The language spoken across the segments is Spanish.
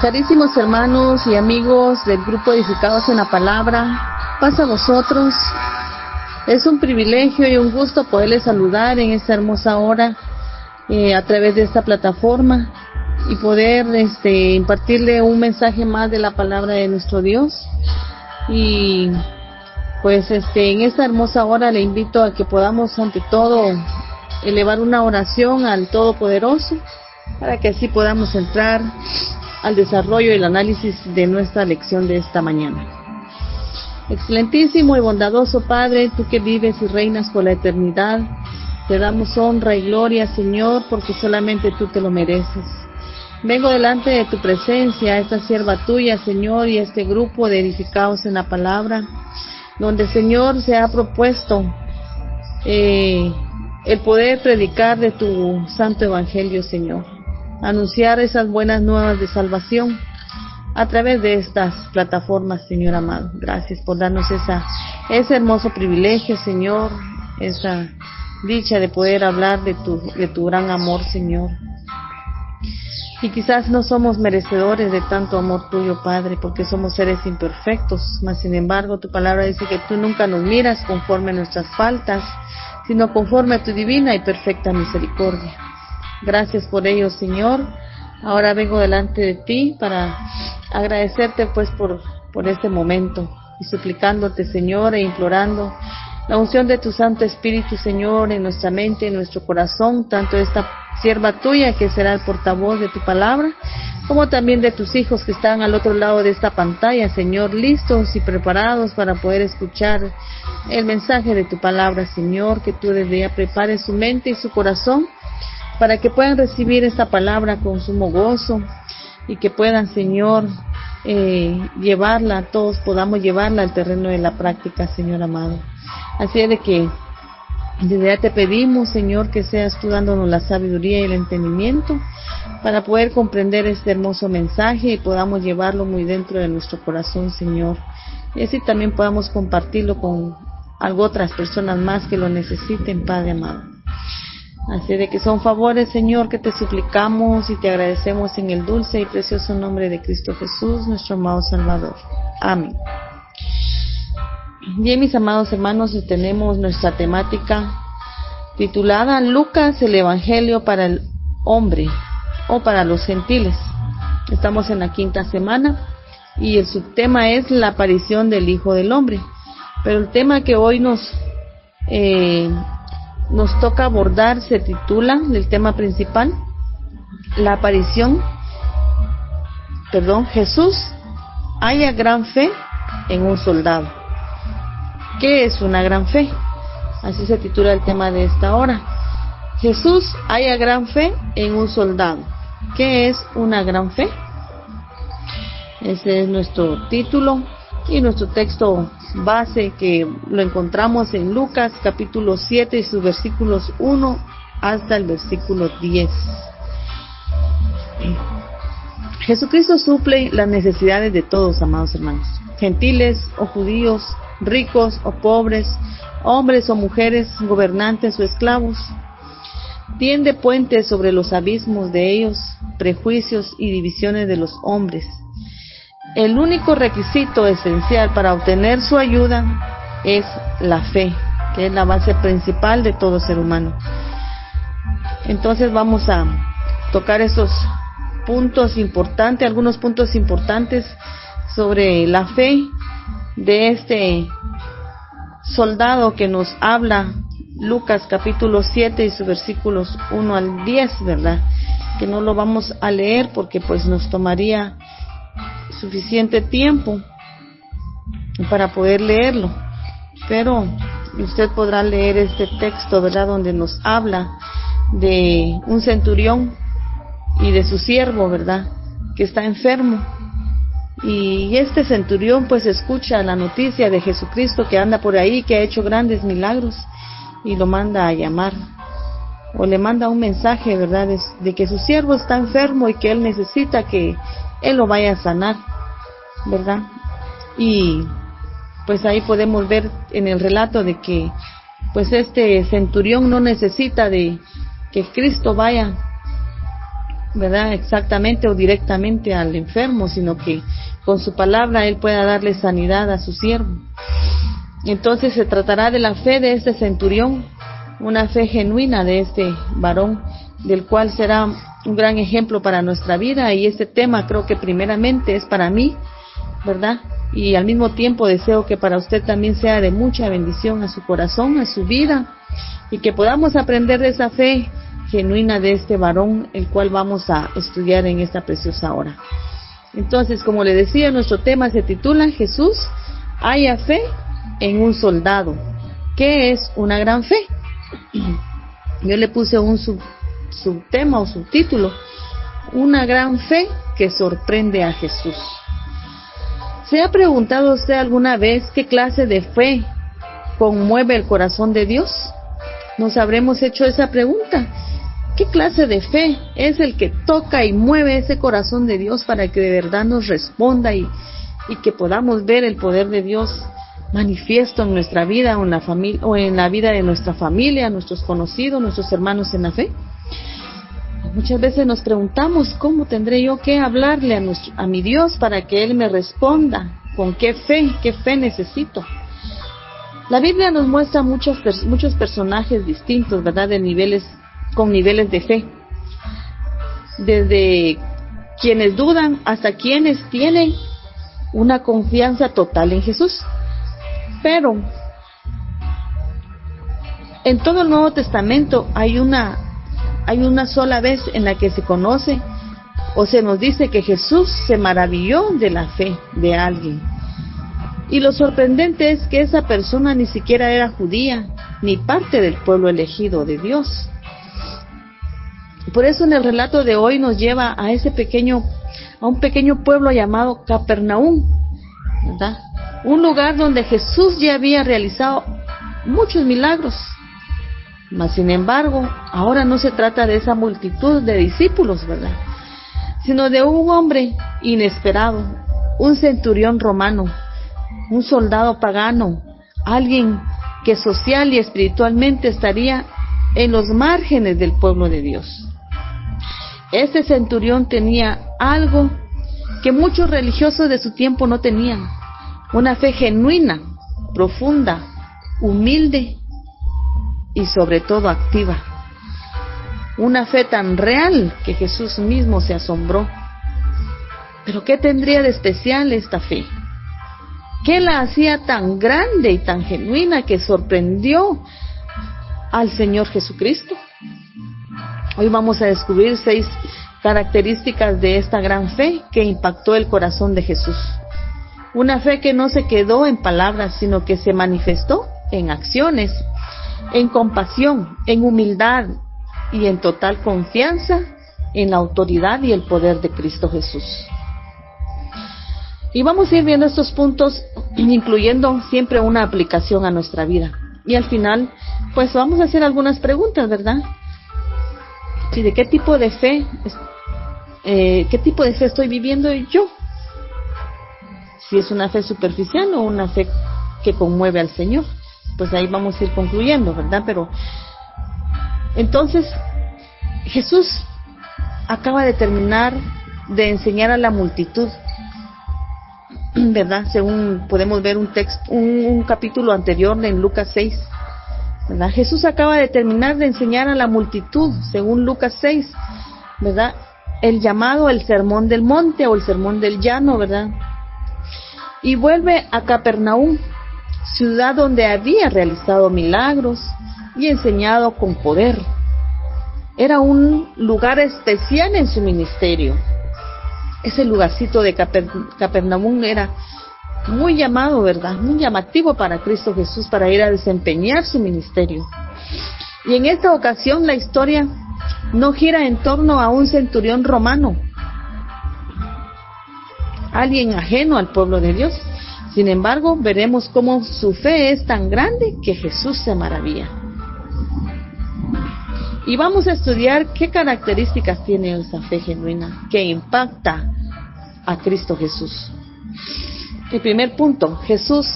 Carísimos hermanos y amigos del grupo Edificados en la Palabra, paz a vosotros. Es un privilegio y un gusto poderles saludar en esta hermosa hora a través de esta plataforma y poder impartirle un mensaje más de la palabra de nuestro Dios. Y pues en esta hermosa hora le invito a que podamos ante todo elevar una oración al Todopoderoso para que así podamos entrar al desarrollo y el análisis de nuestra lección de esta mañana. Excelentísimo y bondadoso Padre, tú que vives y reinas por la eternidad, te damos honra y gloria, Señor, porque solamente tú te lo mereces. Vengo delante de tu presencia, esta sierva tuya, Señor, y este grupo de edificados en la palabra, donde, Señor, se ha propuesto el poder predicar de tu santo evangelio, Señor. Anunciar esas buenas nuevas de salvación a través de estas plataformas, Señor amado. Gracias por darnos ese hermoso privilegio, Señor, esa dicha de poder hablar de tu gran amor, Señor. Y quizás no somos merecedores de tanto amor tuyo, Padre, porque somos seres imperfectos, mas sin embargo tu palabra dice que tú nunca nos miras conforme a nuestras faltas, sino conforme a tu divina y perfecta misericordia. Gracias por ello, Señor. Ahora vengo delante de ti para agradecerte pues por este momento y suplicándote, Señor, e implorando la unción de tu Santo Espíritu, Señor, en nuestra mente, en nuestro corazón, tanto esta sierva tuya que será el portavoz de tu palabra, como también de tus hijos que están al otro lado de esta pantalla, Señor, listos y preparados para poder escuchar el mensaje de tu palabra, Señor, que tú desde ya prepares su mente y su corazón para que puedan recibir esta palabra con sumo gozo y que puedan, Señor, llevarla, todos podamos llevarla al terreno de la práctica, Señor amado. Así es de que desde ya te pedimos, Señor, que seas tú dándonos la sabiduría y el entendimiento para poder comprender este hermoso mensaje y podamos llevarlo muy dentro de nuestro corazón, Señor. Y así también podamos compartirlo con otras personas más que lo necesiten, Padre amado. Así de que son favores, Señor, que te suplicamos y te agradecemos en el dulce y precioso nombre de Cristo Jesús, nuestro amado Salvador. Amén. Bien, mis amados hermanos, tenemos nuestra temática titulada Lucas, el Evangelio para el hombre o para los gentiles. Estamos en la 5ª semana y el subtema es la aparición del Hijo del Hombre. Pero el tema que hoy nos toca abordar se titula, el tema principal, la aparición, Jesús halla gran fe en un soldado. ¿Qué es una gran fe? Así se titula el tema de esta hora. Jesús halla gran fe en un soldado. ¿Qué es una gran fe? Ese es nuestro título y nuestro texto base que lo encontramos en Lucas capítulo 7 y sus versículos 1 hasta el versículo 10. Jesucristo suple las necesidades de todos, amados hermanos, gentiles o judíos, ricos o pobres, hombres o mujeres, gobernantes o esclavos. Tiende puentes sobre los abismos de ellos, prejuicios y divisiones de los hombres. El único requisito esencial para obtener su ayuda es la fe, que es la base principal de todo ser humano. Entonces vamos a tocar esos puntos importantes, algunos puntos importantes sobre la fe de este soldado que nos habla Lucas capítulo 7 y sus versículos 1 al 10, ¿verdad? Que no lo vamos a leer porque pues nos tomaría suficiente tiempo para poder leerlo, pero usted podrá leer este texto, ¿verdad? Donde nos habla de un centurión y de su siervo, ¿verdad? Que está enfermo. Y este centurión pues escucha la noticia de Jesucristo que anda por ahí, que ha hecho grandes milagros, y lo manda a llamar, o le manda un mensaje, ¿verdad? De que su siervo está enfermo y que él necesita que él lo vaya a sanar, ¿verdad? Y pues ahí podemos ver en el relato de que pues este centurión no necesita de que Cristo vaya ¿verdad?, exactamente o directamente al enfermo, sino que con su palabra Él pueda darle sanidad a su siervo. Entonces se tratará de la fe de este centurión, una fe genuina de este varón, del cual será un gran ejemplo para nuestra vida. Y este tema creo que primeramente es para mí, ¿verdad? Y al mismo tiempo deseo que para usted también sea de mucha bendición a su corazón, a su vida, y que podamos aprender de esa fe genuina de este varón, el cual vamos a estudiar en esta preciosa hora. Entonces, como le decía, nuestro tema se titula Jesús haya fe en un soldado. ¿Qué es una gran fe? Yo le puse un subtema o subtítulo: una gran fe que sorprende a Jesús. ¿Se ha preguntado usted alguna vez qué clase de fe conmueve el corazón de Dios? ¿Nos habremos hecho esa pregunta? ¿Qué clase de fe es el que toca y mueve ese corazón de Dios para que de verdad nos responda y que podamos ver el poder de Dios manifiesto en nuestra vida o en la familia, o en la vida de nuestra familia, nuestros conocidos, nuestros hermanos en la fe? Muchas veces nos preguntamos, ¿cómo tendré yo que hablarle a mi Dios para que Él me responda? ¿Con qué fe necesito? La Biblia nos muestra muchos personajes distintos, ¿verdad?, con niveles de fe. Desde quienes dudan hasta quienes tienen una confianza total en Jesús. Pero en todo el Nuevo Testamento hay una sola vez en la que se conoce o se nos dice que Jesús se maravilló de la fe de alguien. Y lo sorprendente es que esa persona ni siquiera era judía, ni parte del pueblo elegido de Dios. Por eso en el relato de hoy nos lleva a un pequeño pueblo llamado Capernaum, ¿verdad? Un lugar donde Jesús ya había realizado muchos milagros. Mas sin embargo, ahora no se trata de esa multitud de discípulos, ¿verdad?, sino de un hombre inesperado, un centurión romano, un soldado pagano, alguien que social y espiritualmente estaría en los márgenes del pueblo de Dios. Este centurión tenía algo que muchos religiosos de su tiempo no tenían: una fe genuina, profunda, humilde y sobre todo activa. Una fe tan real que Jesús mismo se asombró. ¿Pero qué tendría de especial esta fe? ¿Qué la hacía tan grande y tan genuina que sorprendió al Señor Jesucristo? Hoy vamos a descubrir 6 características de esta gran fe que impactó el corazón de Jesús. Una fe que no se quedó en palabras, sino que se manifestó en acciones, en compasión, en humildad y en total confianza en la autoridad y el poder de Cristo Jesús. Y vamos a ir viendo estos puntos, incluyendo siempre una aplicación a nuestra vida. Y al final, pues vamos a hacer algunas preguntas, ¿verdad? ¿Y de qué tipo de fe estoy viviendo yo? Si es una fe superficial o una fe que conmueve al Señor. Pues ahí vamos a ir concluyendo, ¿verdad? Pero entonces Jesús acaba de terminar de enseñar a la multitud, ¿verdad? Según podemos ver un capítulo anterior en Lucas 6, ¿verdad? Jesús acaba de terminar de enseñar a la multitud, según Lucas 6, ¿verdad?, el llamado el Sermón del Monte o el Sermón del Llano, ¿verdad? Y vuelve a Capernaum, ciudad donde había realizado milagros y enseñado con poder. Era un lugar especial en su ministerio. Ese lugarcito de Capernaum era muy llamado, ¿verdad?, muy llamativo para Cristo Jesús para ir a desempeñar su ministerio. Y en esta ocasión la historia no gira en torno a un centurión romano, alguien ajeno al pueblo de Dios. Sin embargo, veremos cómo su fe es tan grande que Jesús se maravilla. Y vamos a estudiar qué características tiene esa fe genuina que impacta a Cristo Jesús. El primer punto: Jesús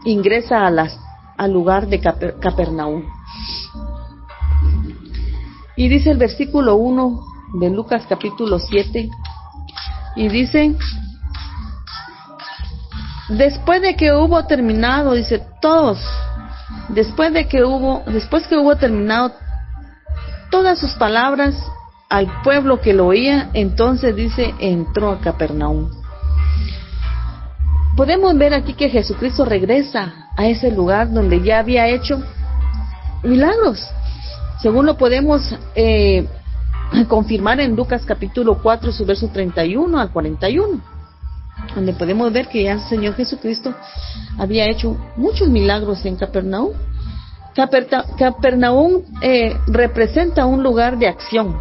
ingresa al lugar de Capernaum. Y dice el versículo 1 de Lucas capítulo 7, y dice: después de que hubo terminado, dice todos, después que hubo terminado todas sus palabras al pueblo que lo oía, entonces dice, entró a Capernaum. Podemos ver aquí que Jesucristo regresa a ese lugar donde ya había hecho milagros, según lo podemos confirmar en Lucas capítulo 4, su verso 31 al 41, donde podemos ver que ya el Señor Jesucristo había hecho muchos milagros en Capernaum. Capernaum representa un lugar de acción,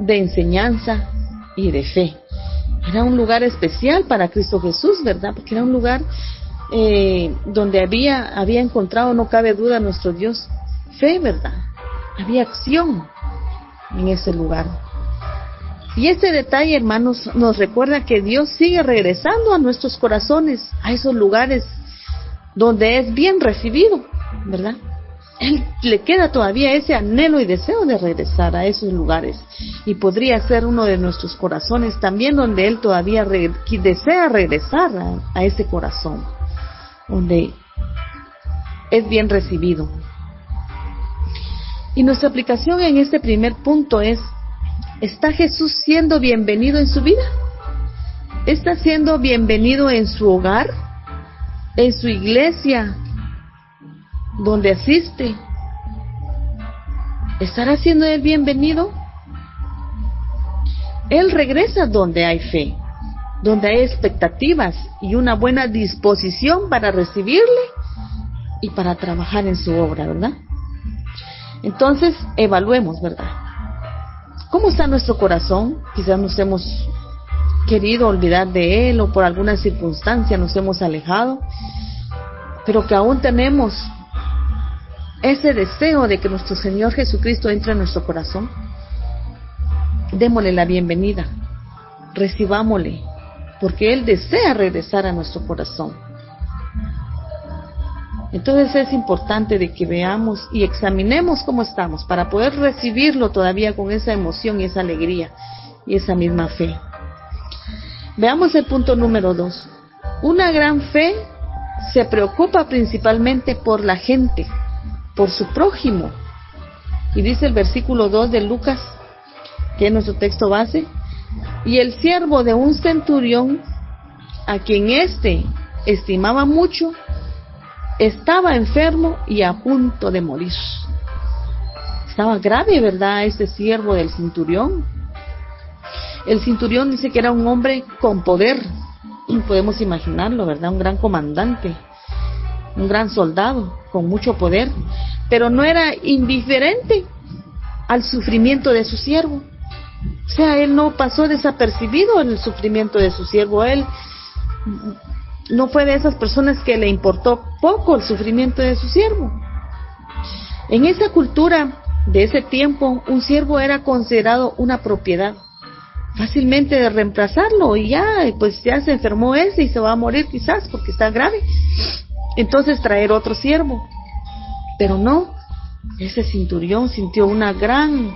de enseñanza y de fe. Era un lugar especial para Cristo Jesús, ¿verdad? Porque era un lugar donde había encontrado, no cabe duda, nuestro Dios, fe, ¿verdad? Había acción en ese lugar. Y este detalle, hermanos, nos recuerda que Dios sigue regresando a nuestros corazones, a esos lugares donde es bien recibido, ¿verdad? Él le queda todavía ese anhelo y deseo de regresar a esos lugares, y podría ser uno de nuestros corazones también donde Él todavía desea regresar a ese corazón, donde es bien recibido. Y nuestra aplicación en este primer punto es: ¿está Jesús siendo bienvenido en su vida? ¿Está siendo bienvenido en su hogar? ¿En su iglesia donde asiste? ¿Estará siendo Él bienvenido? Él regresa donde hay fe, donde hay expectativas y una buena disposición para recibirle y para trabajar en su obra, ¿verdad? Entonces, evaluemos, ¿verdad? ¿Cómo está nuestro corazón? Quizás nos hemos querido olvidar de Él, o por alguna circunstancia nos hemos alejado, pero que aún tenemos ese deseo de que nuestro Señor Jesucristo entre en nuestro corazón. Démosle la bienvenida, recibámosle, porque Él desea regresar a nuestro corazón. Entonces es importante de que veamos y examinemos cómo estamos, para poder recibirlo todavía con esa emoción y esa alegría y esa misma fe. Veamos el punto número 2. Una gran fe se preocupa principalmente por la gente, por su prójimo. Y dice el versículo 2 de Lucas, que es nuestro texto base: y el siervo de un centurión, a quien éste estimaba mucho, estaba enfermo y a punto de morir. Estaba grave, ¿verdad?, este siervo del centurión. El centurión dice que era un hombre con poder, podemos imaginarlo, ¿verdad? Un gran comandante, un gran soldado con mucho poder, pero no era indiferente al sufrimiento de su siervo. O sea, él no pasó desapercibido en el sufrimiento de su siervo. Él no fue de esas personas que le importó poco el sufrimiento de su siervo. En esa cultura de ese tiempo, un siervo era considerado una propiedad, fácilmente de reemplazarlo, y pues ya se enfermó ese y se va a morir quizás porque está grave, entonces traer otro siervo. Pero no, ese centurión sintió una gran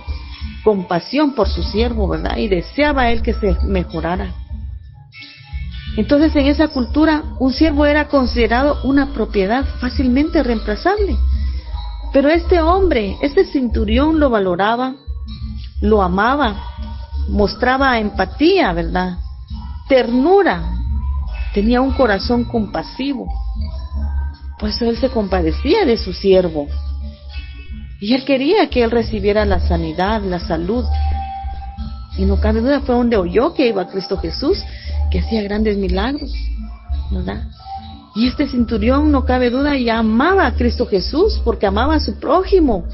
compasión por su siervo, ¿verdad? Y deseaba él que se mejorara. Entonces, en esa cultura, un siervo era considerado una propiedad fácilmente reemplazable. Pero este hombre, este centurión, lo valoraba, lo amaba, mostraba empatía, ¿verdad? Ternura, tenía un corazón compasivo. Pues él se compadecía de su siervo. Y él quería que él recibiera la sanidad, la salud. Y no cabe duda, fue donde oyó que iba Cristo Jesús, que hacía grandes milagros, ¿verdad? Y este centurión, no cabe duda, ya amaba a Cristo Jesús, porque amaba a su prójimo.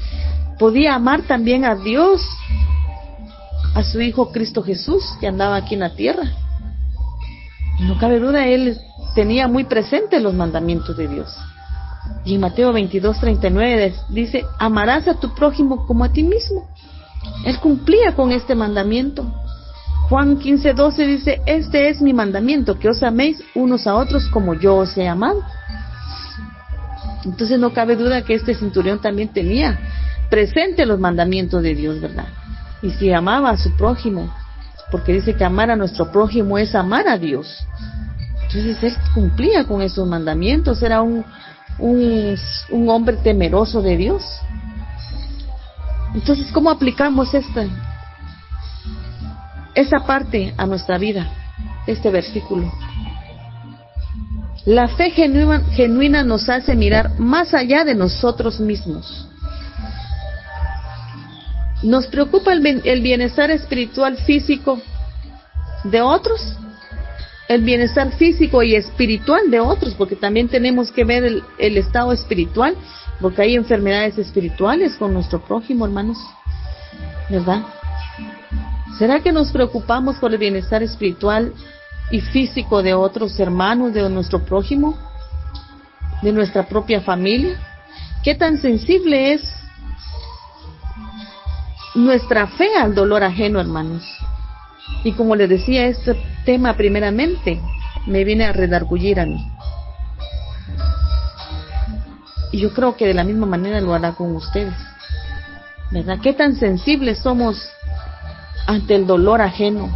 Podía amar también a Dios, a su Hijo Cristo Jesús, que andaba aquí en la tierra. Y no cabe duda, él tenía muy presentes los mandamientos de Dios. Y en Mateo 22:39 dice: amarás a tu prójimo como a ti mismo. Él cumplía con este mandamiento. Juan 15:12 dice: este es mi mandamiento, que os améis unos a otros como yo os he amado. Entonces no cabe duda que este centurión también tenía presente los mandamientos de Dios, ¿verdad? Y si amaba a su prójimo, porque dice que amar a nuestro prójimo es amar a Dios. Entonces él cumplía con esos mandamientos, era un hombre temeroso de Dios. Entonces, ¿cómo aplicamos esa parte a nuestra vida, este versículo? La fe genuina nos hace mirar más allá de nosotros mismos. ¿Nos preocupa el bienestar espiritual físico de otros? El bienestar físico y espiritual de otros, porque también tenemos que ver el estado espiritual, porque hay enfermedades espirituales con nuestro prójimo, hermanos, ¿verdad? ¿Será que nos preocupamos por el bienestar espiritual y físico de otros hermanos, de nuestro prójimo, de nuestra propia familia? ¿Qué tan sensible es nuestra fe al dolor ajeno, hermanos? Y como les decía, este tema primeramente me viene a redargullir a mí. Y yo creo que de la misma manera lo hará con ustedes, ¿verdad? ¿Qué tan sensibles somos ante el dolor ajeno,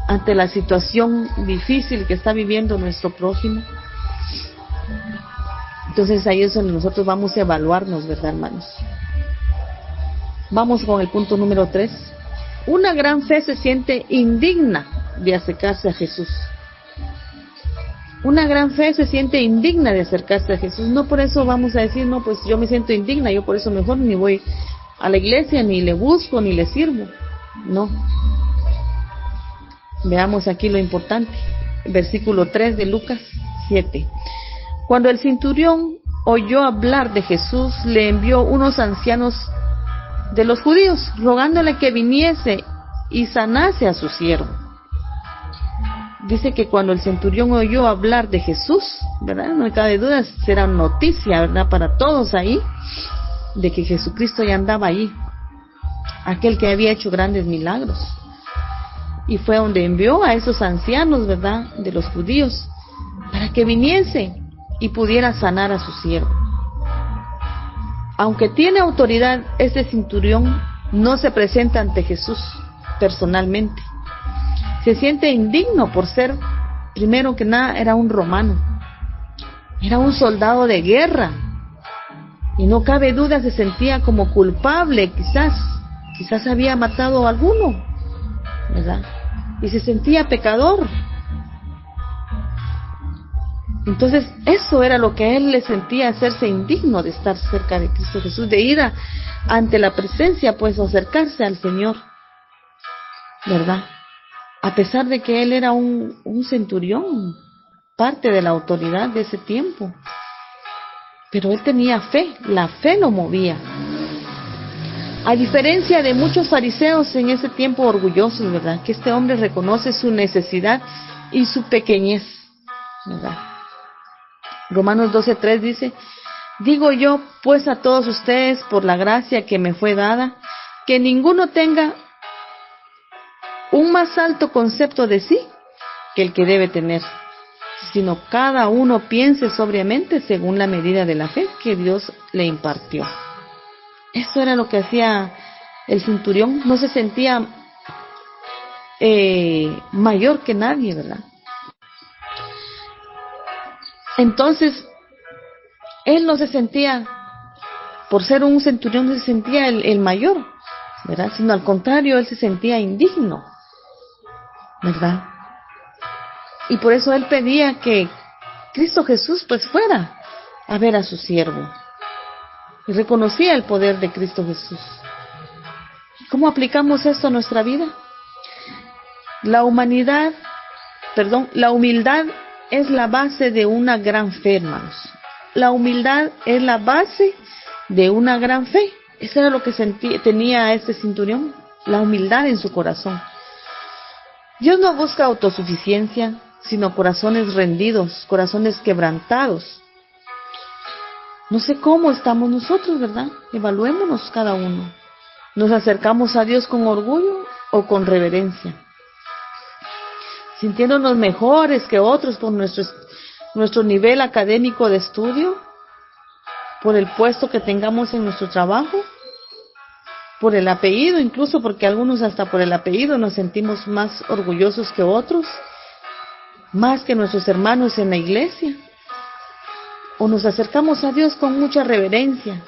ante la situación difícil que está viviendo nuestro prójimo? Entonces ahí es donde nosotros vamos a evaluarnos, ¿verdad, hermanos? Vamos con el punto número 3. Una gran fe se siente indigna de acercarse a Jesús. Una gran fe se siente indigna de acercarse a Jesús. No por eso vamos a decir, no, pues yo me siento indigna, yo por eso mejor ni voy a la iglesia, ni le busco, ni le sirvo. No. Veamos aquí lo importante. Versículo 3 de Lucas 7. Cuando el centurión oyó hablar de Jesús, le envió unos ancianos de los judíos, rogándole que viniese y sanase a su siervo. Dice que cuando el centurión oyó hablar de Jesús, ¿verdad? No cabe duda, será noticia, ¿verdad? Para todos ahí, de que Jesucristo ya andaba ahí, aquel que había hecho grandes milagros. Y fue donde envió a esos ancianos, ¿verdad? De los judíos, para que viniese y pudiera sanar a su siervo. Aunque tiene autoridad, este centurión no se presenta ante Jesús personalmente. Se siente indigno por ser, primero que nada, era un romano. Era un soldado de guerra. Y no cabe duda, se sentía como culpable, quizás había matado a alguno, ¿verdad? Y se sentía pecador. Entonces, eso era lo que a él le sentía, hacerse indigno de estar cerca de Cristo Jesús, de ir ante la presencia, pues, o acercarse al Señor, ¿verdad? A pesar de que él era un centurión, parte de la autoridad de ese tiempo. Pero él tenía fe, la fe lo movía. A diferencia de muchos fariseos en ese tiempo orgullosos, ¿verdad? Que este hombre reconoce su necesidad y su pequeñez, ¿verdad? Romanos 12:3 dice: digo yo, pues, a todos ustedes, por la gracia que me fue dada, que ninguno tenga un más alto concepto de sí que el que debe tener, sino cada uno piense sobriamente según la medida de la fe que Dios le impartió. Eso era lo que hacía el centurión. No se sentía mayor que nadie, ¿verdad? Entonces, él no se sentía, por ser un centurión, no se sentía el mayor, ¿verdad? Sino al contrario, él se sentía indigno, ¿verdad? Y por eso él pedía que Cristo Jesús pues fuera a ver a su siervo. Y reconocía el poder de Cristo Jesús. ¿Cómo aplicamos esto a nuestra vida? La humildad es la base de una gran fe, hermanos. La humildad es la base de una gran fe. Eso era lo que tenía este centurión, la humildad en su corazón. Dios no busca autosuficiencia, sino corazones rendidos, corazones quebrantados. No sé cómo estamos nosotros, ¿verdad? Evaluémonos cada uno. ¿Nos acercamos a Dios con orgullo o con reverencia? Sintiéndonos mejores que otros por nuestro nivel académico de estudio, por el puesto que tengamos en nuestro trabajo, por el apellido, incluso porque algunos hasta por el apellido nos sentimos más orgullosos que otros, más que nuestros hermanos en la iglesia. O nos acercamos a Dios con mucha reverencia,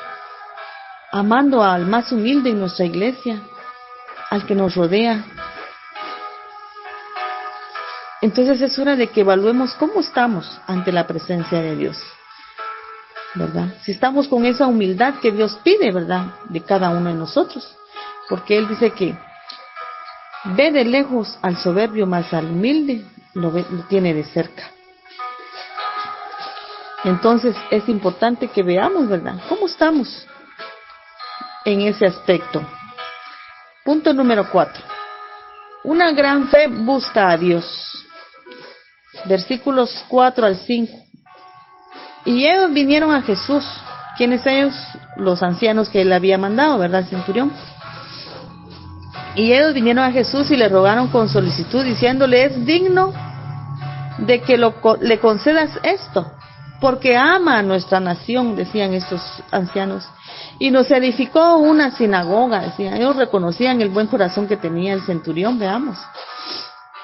amando al más humilde en nuestra iglesia, al que nos rodea. Entonces es hora de que evaluemos cómo estamos ante la presencia de Dios, ¿verdad? Si estamos con esa humildad que Dios pide, ¿verdad?, de cada uno de nosotros, porque Él dice que ve de lejos al soberbio, mas al humilde lo tiene de cerca. Entonces es importante que veamos, ¿verdad?, cómo estamos en ese aspecto. Punto número 4. Una gran fe busca a Dios. Versículos 4 al 5. Y ellos vinieron a Jesús. ¿Quiénes ellos? Los ancianos que él había mandado, ¿verdad, centurión? Y ellos vinieron a Jesús y le rogaron con solicitud, diciéndole: es digno de que le concedas esto, porque ama a nuestra nación, decían estos ancianos, y nos edificó una sinagoga, decían. Ellos reconocían el buen corazón que tenía el centurión, veamos.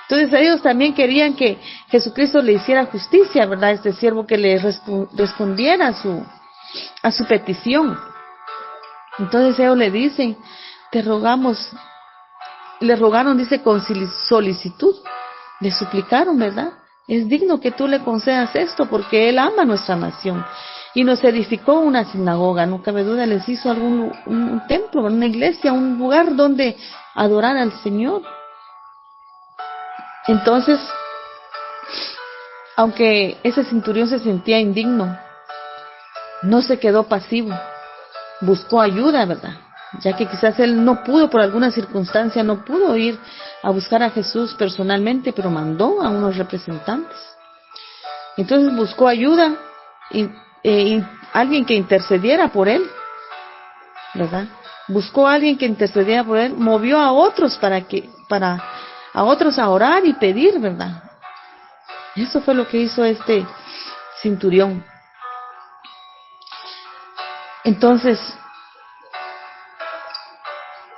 Entonces ellos también querían que Jesucristo le hiciera justicia, ¿verdad?, este siervo, que le respondiera a su petición. Entonces ellos le dicen: te rogamos, le rogaron, dice, con solicitud, le suplicaron, ¿verdad? Es digno que tú le concedas esto, porque Él ama a nuestra nación y nos edificó una sinagoga. No cabe duda, les hizo un templo, una iglesia, un lugar donde adorar al Señor. Entonces, aunque ese centurión se sentía indigno, no se quedó pasivo, buscó ayuda, ¿verdad? Ya que quizás él no pudo, por alguna circunstancia, no pudo ir a buscar a Jesús personalmente, pero mandó a unos representantes. Entonces buscó ayuda y alguien que intercediera por él, ¿verdad? Buscó a alguien que intercediera por él, movió a otros a otros a orar y pedir, ¿verdad? Eso fue lo que hizo este centurión. Entonces,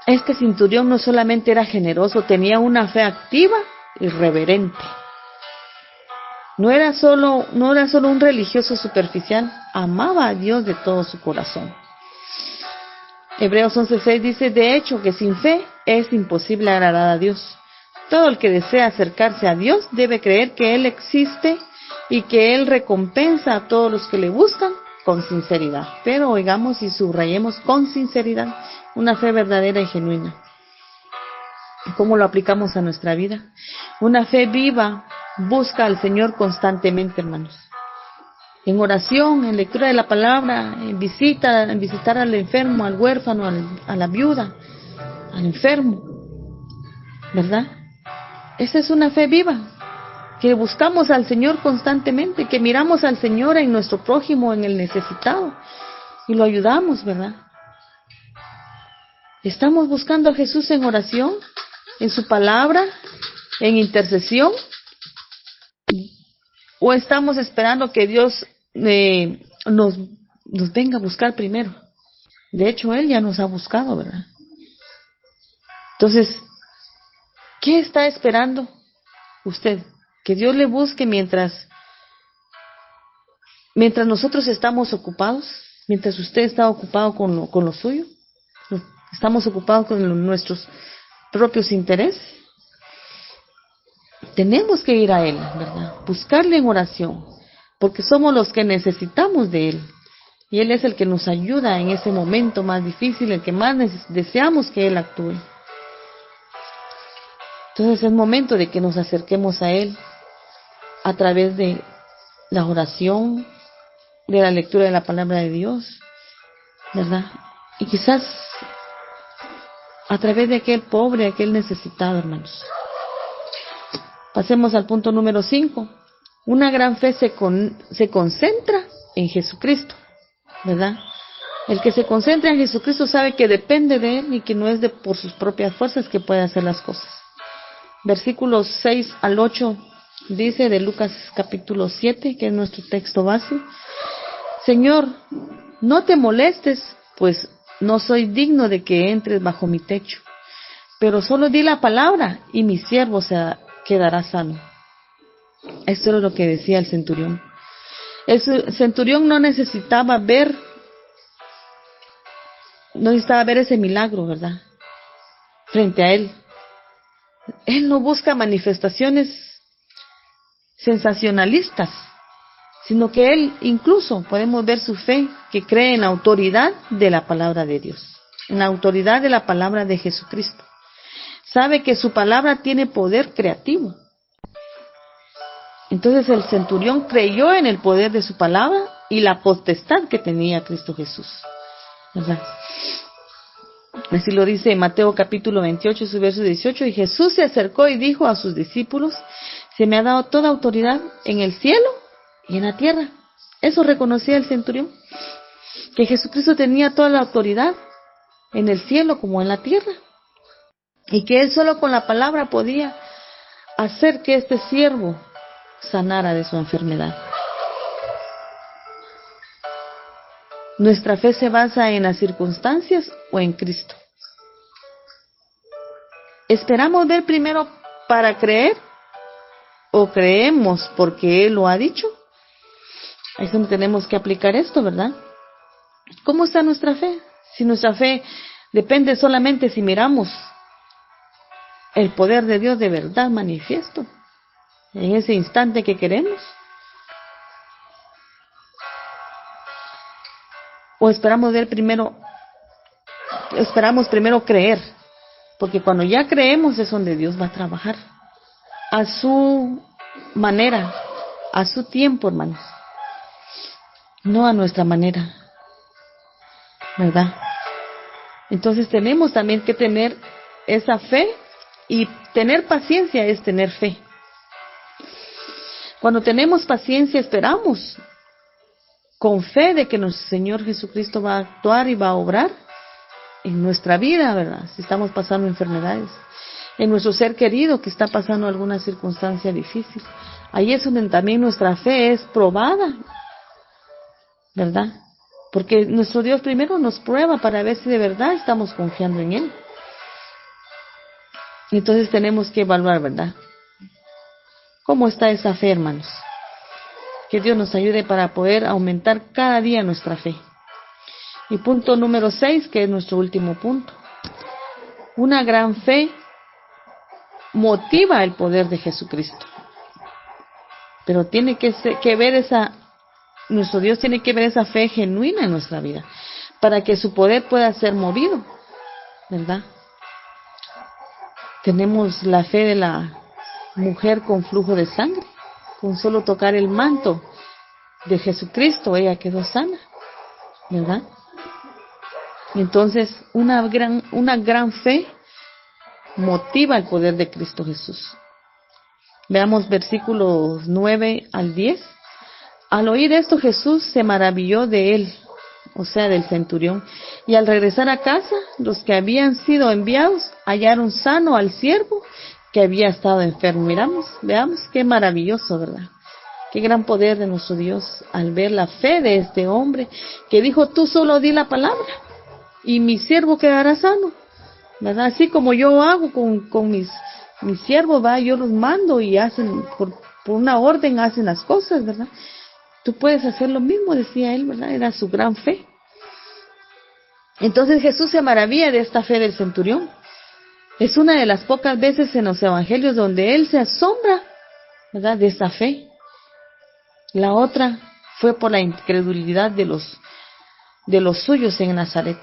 este centurión no solamente era generoso, tenía una fe activa y reverente. No era solo un religioso superficial, amaba a Dios de todo su corazón. Hebreos 11:6 dice: de hecho, que sin fe es imposible agradar a Dios. Todo el que desea acercarse a Dios debe creer que Él existe y que Él recompensa a todos los que le buscan con sinceridad. Pero oigamos y subrayemos: con sinceridad, una fe verdadera y genuina. ¿Cómo lo aplicamos a nuestra vida? Una fe viva busca al Señor constantemente, hermanos. En oración, en lectura de la palabra, en visitar al enfermo, al huérfano, a la viuda, al enfermo, ¿verdad? Esa es una fe viva, que buscamos al Señor constantemente, que miramos al Señor en nuestro prójimo, en el necesitado, y lo ayudamos, ¿verdad? ¿Estamos buscando a Jesús en oración, en su palabra, en intercesión? ¿O estamos esperando que Dios nos venga a buscar primero? De hecho, Él ya nos ha buscado, ¿verdad? Entonces, ¿qué está esperando usted? Que Dios le busque mientras nosotros estamos ocupados, mientras usted está ocupado con lo suyo, estamos ocupados con nuestros propios intereses. Tenemos que ir a Él, ¿verdad? Buscarle en oración, porque somos los que necesitamos de Él. Y Él es el que nos ayuda en ese momento más difícil, el que más deseamos que Él actúe. Entonces es momento de que nos acerquemos a Él a través de la oración, de la lectura de la palabra de Dios, ¿verdad? Y quizás a través de aquel pobre, aquel necesitado, hermanos. Pasemos al punto número 5. Una gran fe se concentra en Jesucristo, ¿verdad? El que se concentra en Jesucristo sabe que depende de Él y que no es por sus propias fuerzas que puede hacer las cosas. Versículos 6 al 8 dice de Lucas capítulo 7, que es nuestro texto base: Señor, no te molestes, pues no soy digno de que entres bajo mi techo, pero solo di la palabra y mi siervo se quedará sano. Esto es lo que decía el centurión. El centurión no necesitaba ver ese milagro, ¿verdad? Frente a él. Él no busca manifestaciones sensacionalistas, sino que él incluso podemos ver su fe, que cree en la autoridad de la palabra de Dios, en la autoridad de la palabra de Jesucristo. Sabe que su palabra tiene poder creativo. Entonces el centurión creyó en el poder de su palabra y la potestad que tenía Cristo Jesús, ¿verdad? Así lo dice Mateo capítulo 28, su verso 18, y Jesús se acercó y dijo a sus discípulos, se me ha dado toda autoridad en el cielo y en la tierra. Eso reconocía el centurión, que Jesucristo tenía toda la autoridad en el cielo como en la tierra, y que él solo con la palabra podía hacer que este siervo sanara de su enfermedad. ¿Nuestra fe se basa en las circunstancias o en Cristo? ¿Esperamos ver primero para creer o creemos porque Él lo ha dicho? Ahí es donde tenemos que aplicar esto, ¿verdad? ¿Cómo está nuestra fe? Si nuestra fe depende solamente si miramos el poder de Dios de verdad manifiesto en ese instante que queremos, o esperamos primero creer, porque cuando ya creemos es donde Dios va a trabajar a su manera, a su tiempo, hermanos, no a nuestra manera, ¿verdad? Entonces tenemos también que tener esa fe, y tener paciencia es tener fe. Cuando tenemos paciencia, esperamos con fe de que nuestro Señor Jesucristo va a actuar y va a obrar en nuestra vida, ¿verdad? Si estamos pasando enfermedades, en nuestro ser querido que está pasando alguna circunstancia difícil. Ahí es donde también nuestra fe es probada, ¿verdad? Porque nuestro Dios primero nos prueba para ver si de verdad estamos confiando en Él. Entonces tenemos que evaluar, ¿verdad? ¿Cómo está esa fe, hermanos? Que Dios nos ayude para poder aumentar cada día nuestra fe. Y punto número 6, que es nuestro último punto. Una gran fe motiva el poder de Jesucristo. Pero tiene que ver nuestro Dios tiene que ver esa fe genuina en nuestra vida, para que su poder pueda ser movido, ¿verdad? Tenemos la fe de la mujer con flujo de sangre. Con solo tocar el manto de Jesucristo, ella quedó sana, ¿verdad? Entonces, una gran fe motiva el poder de Cristo Jesús. Veamos versículos 9 al 10. Al oír esto, Jesús se maravilló de él, o sea, del centurión, y al regresar a casa, los que habían sido enviados hallaron sano al siervo que había estado enfermo. Veamos qué maravilloso, ¿verdad? Qué gran poder de nuestro Dios al ver la fe de este hombre que dijo, tú solo di la palabra y mi siervo quedará sano, ¿verdad? Así como yo hago con mis siervos, ¿verdad? Yo los mando y hacen, por una orden hacen las cosas, ¿verdad? Tú puedes hacer lo mismo, decía él, ¿verdad? Era su gran fe. Entonces Jesús se maravilla de esta fe del centurión. Es una de las pocas veces en los evangelios donde él se asombra, ¿verdad?, de esta fe. La otra fue por la incredulidad de los suyos en Nazaret.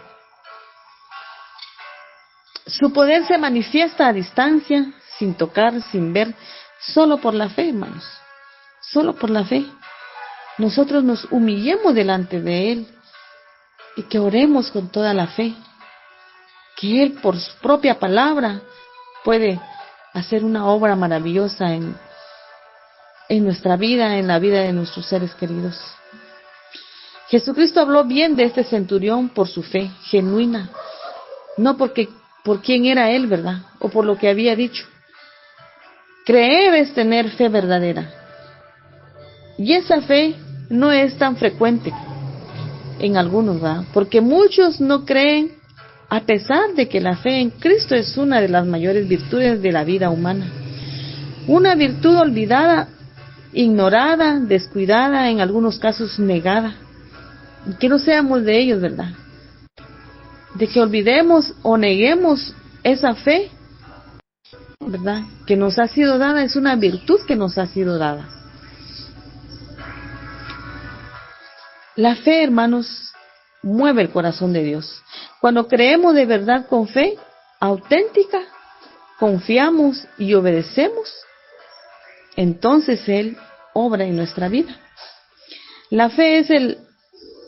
Su poder se manifiesta a distancia, sin tocar, sin ver, solo por la fe, hermanos. Solo por la fe. Nosotros nos humillemos delante de Él y que oremos con toda la fe. Que Él por su propia palabra puede hacer una obra maravillosa en nuestra vida, en la vida de nuestros seres queridos. Jesucristo habló bien de este centurión por su fe genuina, no por quién era él, ¿verdad? O por lo que había dicho. Creer es tener fe verdadera. Y esa fe no es tan frecuente. en algunos, ¿verdad? Porque muchos no creen, a pesar de que la fe en Cristo es una de las mayores virtudes de la vida humana. Una virtud olvidada, ignorada, descuidada, en algunos casos negada. Y que no seamos de ellos, ¿verdad? De que olvidemos o neguemos esa fe, ¿verdad? Que nos ha sido dada, es una virtud que nos ha sido dada. La fe, hermanos, mueve el corazón de Dios. Cuando creemos de verdad con fe auténtica, confiamos y obedecemos, entonces Él obra en nuestra vida. La fe es el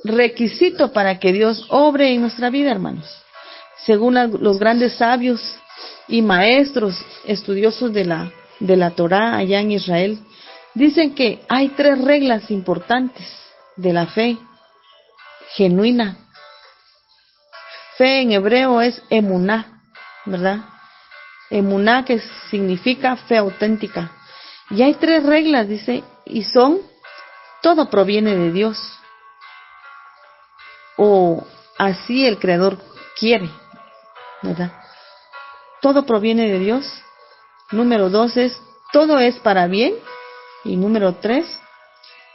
requisito para que Dios obre en nuestra vida, hermanos. Según los grandes sabios y maestros estudiosos de la Torá allá en Israel, dicen que hay 3 reglas importantes de la fe genuina. Fe en hebreo es emuná, ¿verdad? Emuná, que significa fe auténtica. Y hay 3 reglas, dice, y son: todo proviene de Dios, o así el Creador quiere, ¿verdad? Todo proviene de Dios. Número 2 es: todo es para bien. Y número 3,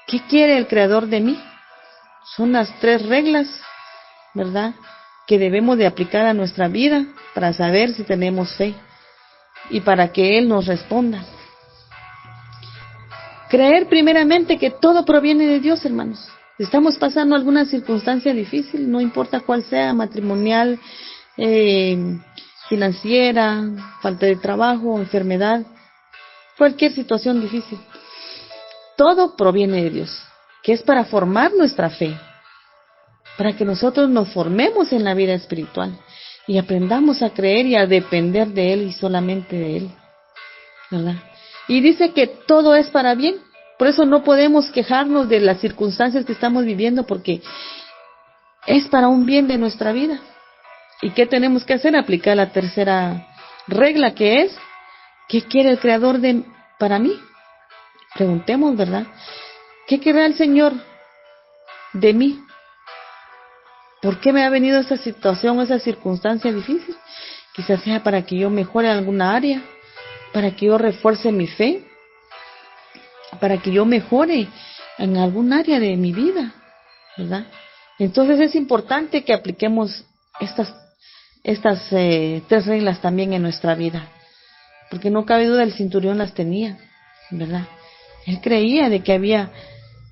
¿qué quiere el Creador de mí? Son las 3 reglas, ¿verdad?, que debemos de aplicar a nuestra vida para saber si tenemos fe y para que Él nos responda. Creer primeramente que todo proviene de Dios, hermanos. Si estamos pasando alguna circunstancia difícil, no importa cuál sea, matrimonial, financiera, falta de trabajo, enfermedad, cualquier situación difícil, todo proviene de Dios, que es para formar nuestra fe, para que nosotros nos formemos en la vida espiritual y aprendamos a creer y a depender de Él y solamente de Él, ¿verdad? Y dice que todo es para bien. Por eso no podemos quejarnos de las circunstancias que estamos viviendo, porque es para un bien de nuestra vida. ¿Y qué tenemos que hacer? Aplicar la 3ª regla, que es: ¿qué quiere el Creador para mí? Preguntemos, ¿verdad? ¿Qué querrá el Señor de mí? ¿Por qué me ha venido esa situación, esa circunstancia difícil? Quizás sea para que yo mejore en alguna área, para que yo refuerce mi fe, para que yo mejore en algún área de mi vida, ¿verdad? Entonces es importante que apliquemos estas 3 reglas también en nuestra vida, porque no cabe duda, el centurión las tenía, ¿verdad? Él creía de que había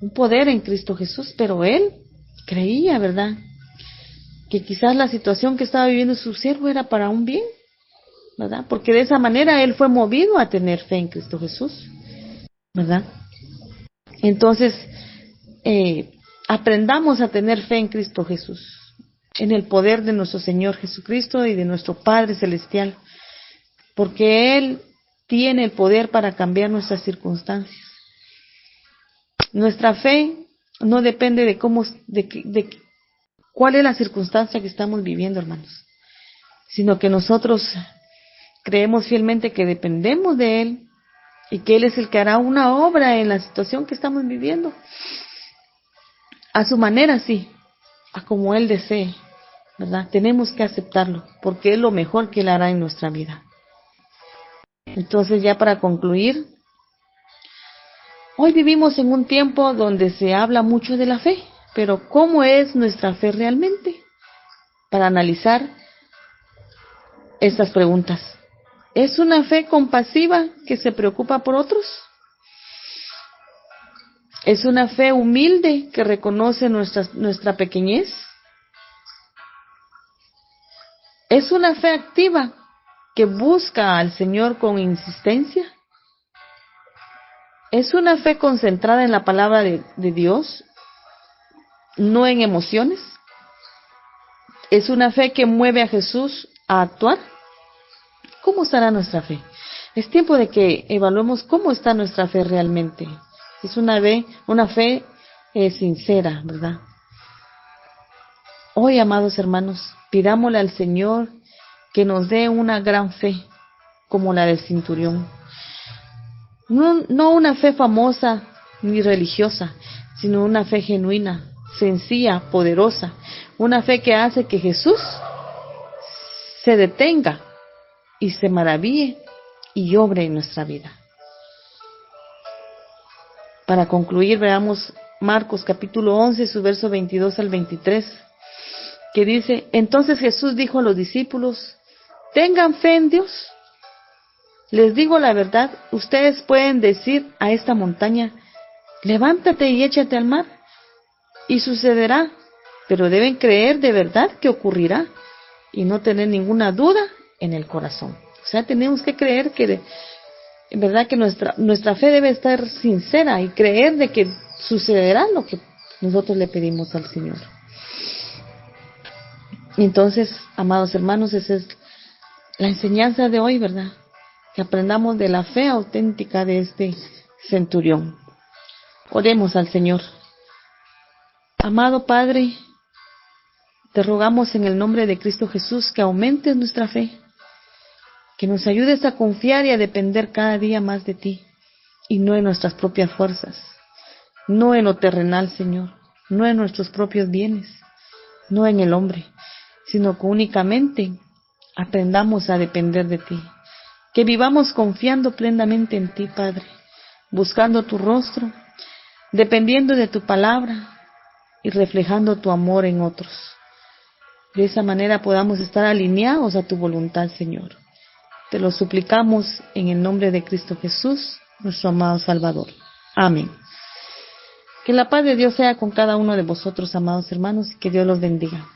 un poder en Cristo Jesús, pero él creía, ¿verdad?, que quizás la situación que estaba viviendo su siervo era para un bien, ¿verdad? Porque de esa manera él fue movido a tener fe en Cristo Jesús, ¿verdad? Entonces, aprendamos a tener fe en Cristo Jesús, en el poder de nuestro Señor Jesucristo y de nuestro Padre Celestial, porque Él tiene el poder para cambiar nuestras circunstancias. Nuestra fe no depende de cuál es la circunstancia que estamos viviendo, hermanos, sino que nosotros creemos fielmente que dependemos de Él y que Él es el que hará una obra en la situación que estamos viviendo, a su manera, sí, a como Él desee, ¿verdad? Tenemos que aceptarlo, porque es lo mejor que Él hará en nuestra vida. Entonces, ya para concluir, hoy vivimos en un tiempo donde se habla mucho de la fe, pero ¿cómo es nuestra fe realmente? Para analizar estas preguntas. ¿Es una fe compasiva que se preocupa por otros? ¿Es una fe humilde que reconoce nuestra pequeñez? ¿Es una fe activa que busca al Señor con insistencia? ¿Es una fe concentrada en la palabra de Dios, no en emociones? ¿Es una fe que mueve a Jesús a actuar? ¿Cómo estará nuestra fe? Es tiempo de que evaluemos cómo está nuestra fe realmente. Es una fe sincera, ¿verdad? Hoy, amados hermanos, pidámosle al Señor que nos dé una gran fe, como la del centurión. No una fe famosa ni religiosa, sino una fe genuina, sencilla, poderosa, una fe que hace que Jesús se detenga y se maraville y obre en nuestra vida. Para concluir, veamos Marcos capítulo 11, su verso 22 al 23, que dice: entonces Jesús dijo a los discípulos: tengan fe en Dios. Les digo la verdad, ustedes pueden decir a esta montaña: levántate y échate al mar, y sucederá, pero deben creer de verdad que ocurrirá, y no tener ninguna duda en el corazón. O sea, tenemos que creer que en verdad que nuestra fe debe estar sincera y creer de que sucederá lo que nosotros le pedimos al Señor. Y entonces, amados hermanos, esa es la enseñanza de hoy, ¿verdad? Que aprendamos de la fe auténtica de este centurión. Oremos al Señor. Amado Padre, te rogamos en el nombre de Cristo Jesús que aumentes nuestra fe, que nos ayudes a confiar y a depender cada día más de ti, y no en nuestras propias fuerzas, no en lo terrenal, Señor, no en nuestros propios bienes, no en el hombre, sino que únicamente aprendamos a depender de ti, que vivamos confiando plenamente en ti, Padre, buscando tu rostro, dependiendo de tu palabra y reflejando tu amor en otros. De esa manera podamos estar alineados a tu voluntad, Señor. Te lo suplicamos en el nombre de Cristo Jesús, nuestro amado Salvador. Amén. Que la paz de Dios sea con cada uno de vosotros, amados hermanos, y que Dios los bendiga.